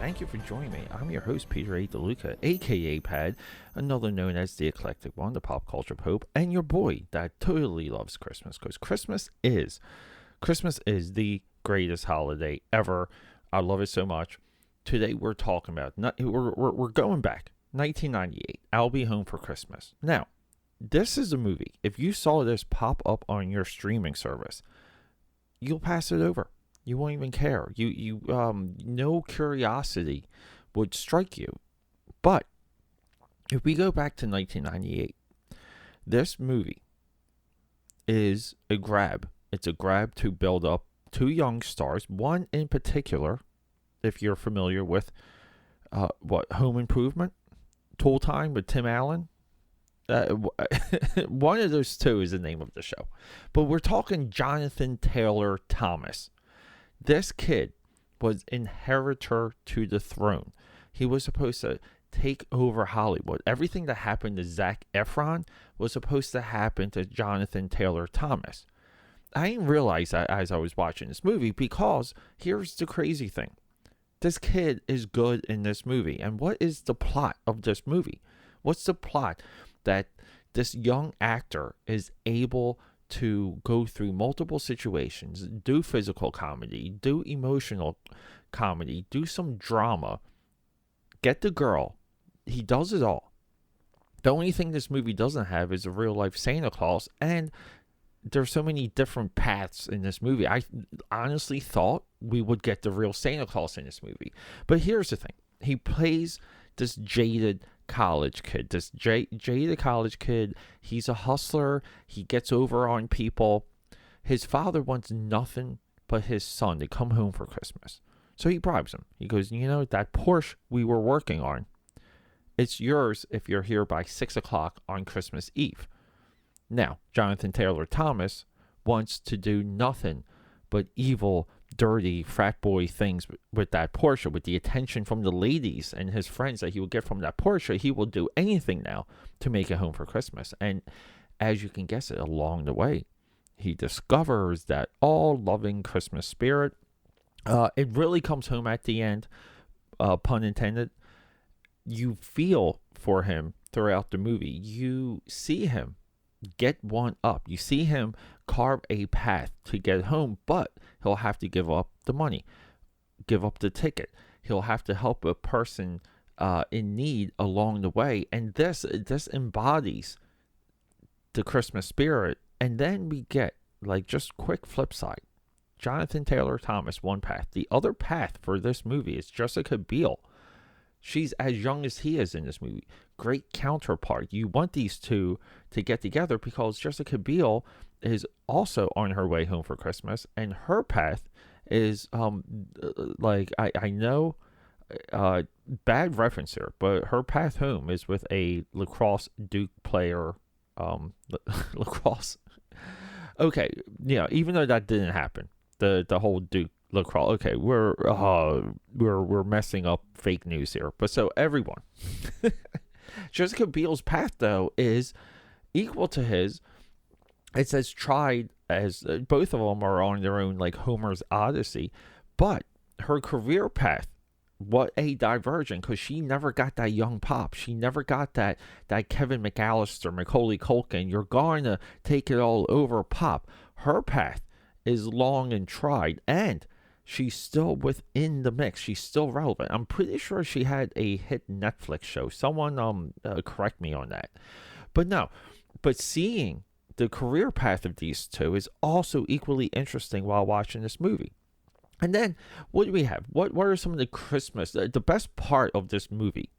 thank you for joining me. I'm your host, Peter A. DeLuca, AKAPAD, another known as the Eclectic One, the Pop Culture Pope, and your boy that totally loves Christmas, because Christmas is the greatest holiday ever. I love it so much. Today we're talking about, we're going back, 1998, I'll Be Home for Christmas. Now, this is a movie. If you saw this pop up on your streaming service, you'll pass it over. You won't even care. No curiosity would strike you. But if we go back to 1998, this movie is a grab. It's a grab to build up two young stars. One in particular, if you're familiar with Home Improvement, Tool Time with Tim Allen. One of those two is the name of the show. But we're talking Johnathan Taylor Thomas. This kid was inheritor to the throne. He was supposed to take over Hollywood. Everything that happened to Zac Efron was supposed to happen to Johnathan Taylor Thomas. I didn't realize that as I was watching this movie, because here's the crazy thing. This kid is good in this movie. And what is the plot of this movie? What's the plot? That this young actor is able to go through multiple situations, do physical comedy, do emotional comedy, do some drama, get the girl. He does it all. The only thing this movie doesn't have is a real life Santa Claus, and there's so many different paths in this movie. I honestly thought we would get the real Santa Claus in this movie. But here's the thing. He plays this jaded college kid, jaded college kid. He's a hustler. He gets over on people. His father wants nothing but his son to come home for Christmas. So he bribes him. He goes, that Porsche we were working on, it's yours if you're here by 6 o'clock on Christmas Eve. Now, Johnathan Taylor Thomas wants to do nothing but evil, dirty frat boy things with that Porsche, with the attention from the ladies and his friends that he will get from that Porsche. He will do anything now to make it home for Christmas. And as you can guess it, along the way, he discovers that all-loving Christmas spirit. It really comes home at the end, pun intended. You feel for him throughout the movie. You see him get one up. You see him carve a path to get home, but he'll have to give up the money, give up the ticket. He'll have to help a person in need along the way. And this embodies the Christmas spirit. And then we get, just quick flip side, Johnathan Taylor Thomas, one path. The other path for this movie is Jessica Biel. She's as young as he is in this movie. Great counterpart. You want these two to get together because Jessica Biel is also on her way home for Christmas, and her path is I know bad reference here, but her path home is with a lacrosse Duke player. Lacrosse. Okay, even though that didn't happen, the whole Duke lacrosse. Okay, we're messing up fake news here. But so everyone, Jessica Biel's path though is equal to his. It's as tried as both of them are on their own, like Homers Odessey. But her career path, what a diversion, because she never got that young pop. She never got that Kevin McAllister, Macaulay Culkin, you're going to take it all over pop. Her path is long and tried, and she's still within the mix. She's still relevant. I'm pretty sure she had a hit Netflix show. Someone correct me on that. But seeing the career path of these two is also equally interesting while watching this movie. And then, what do we have? What are some of the Christmas? The best part of this movie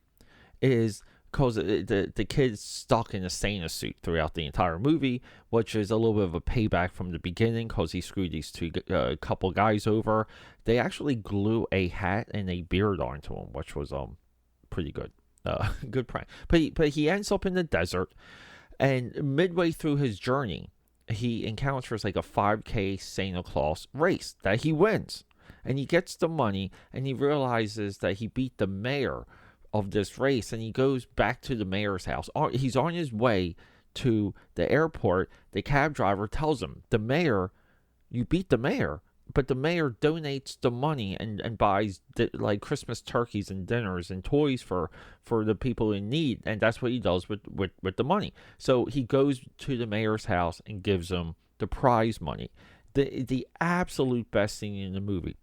is because the kid's stuck in a Santa suit throughout the entire movie, which is a little bit of a payback from the beginning because he screwed these couple guys over. They actually glue a hat and a beard onto him, which was pretty good. Good prank. But he ends up in the desert, and midway through his journey, he encounters like a 5K Santa Claus race that he wins. And he gets the money, and he realizes that he beat the mayor of this race, and he goes back to the mayor's house. He's on his way to the airport. The cab driver tells him, the mayor, you beat the mayor. but the mayor donates the money and buys like Christmas turkeys and dinners and toys for the people in need, and that's what he does with the money. So he goes to the mayor's house and gives them the prize money. The absolute best thing in the movie.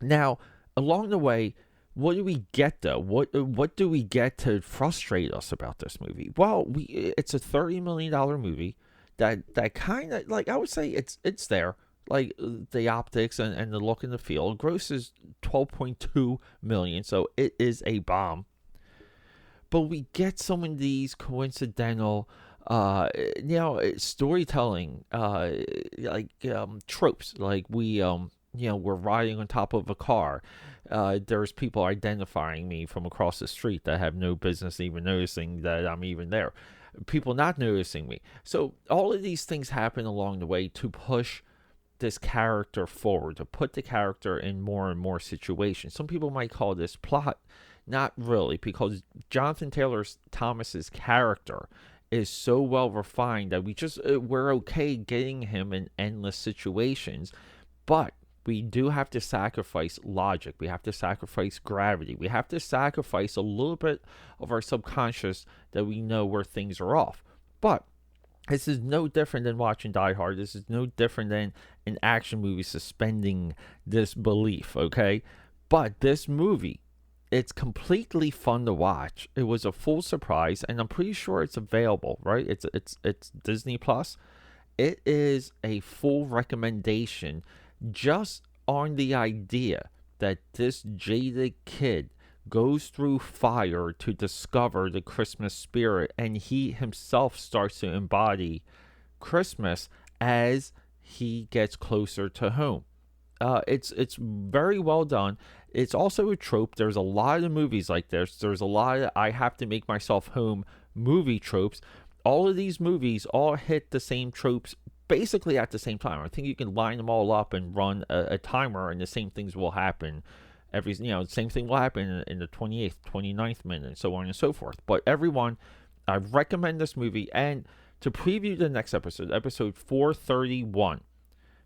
Now, along the way, what do we get though? What do we get to frustrate us about this movie? Well, it's a $30 million movie that kind of, like, I would say it's there. Like the optics and the look and the feel. Grosses 12.2 million, so it is a bomb. But we get some of these coincidental storytelling, tropes. Like we're riding on top of a car. There's people identifying me from across the street that have no business even noticing that I'm even there. People not noticing me. So all of these things happen along the way to push this character forward, to put the character in more and more situations. Some people might call this plot. Not really, because Johnathan Taylor Thomas's character is so well refined that we're okay getting him in endless situations, but we do have to sacrifice logic. We have to sacrifice gravity. We have to sacrifice a little bit of our subconscious that we know where things are off. But this is no different than watching Die Hard. This is no different than an action movie suspending disbelief, okay? But this movie, it's completely fun to watch. It was a full surprise, and I'm pretty sure it's available, right? It's Disney Plus. It is a full recommendation just on the idea that this jaded kid goes through fire to discover the Christmas spirit, and he himself starts to embody Christmas as he gets closer to home. It's very well done. It's also a trope. There's a lot of movies like this. There's a lot of I have to make myself home movie tropes. All of these movies all hit the same tropes basically at the same time. I think you can line them all up and run a timer, and the same things will happen. Same thing will happen in the 28th, 29th minute, and so on and so forth. But everyone, I recommend this movie. And to preview the next episode, episode 431,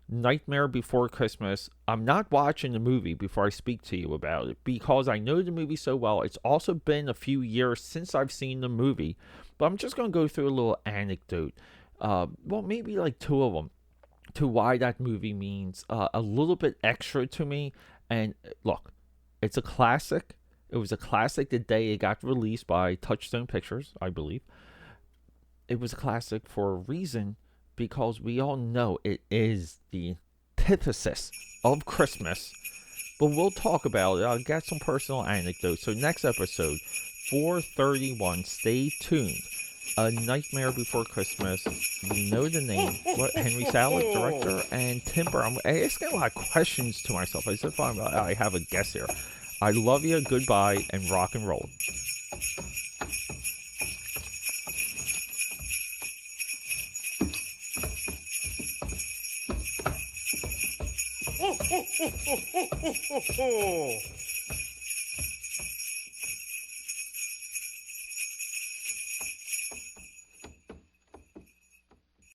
Nightmare Before Christmas, I'm not watching the movie before I speak to you about it because I know the movie so well. It's also been a few years since I've seen the movie, but I'm just going to go through a little anecdote. Maybe like two of them, to why that movie means a little bit extra to me. And look, it's a classic. It was a classic the day it got released by Touchstone Pictures, I believe. It was a classic for a reason, because we all know it is the antithesis of Christmas. But we'll talk about it. I'll get some personal anecdotes. So next episode, 431, stay tuned. A Nightmare Before Christmas. You know the name. Henry Salick, director, and Timber. I'm asking a lot of questions to myself as if I have a guest here. I love you. Goodbye, and rock and roll. Ho, ho, ho, ho, ho, ho, ho.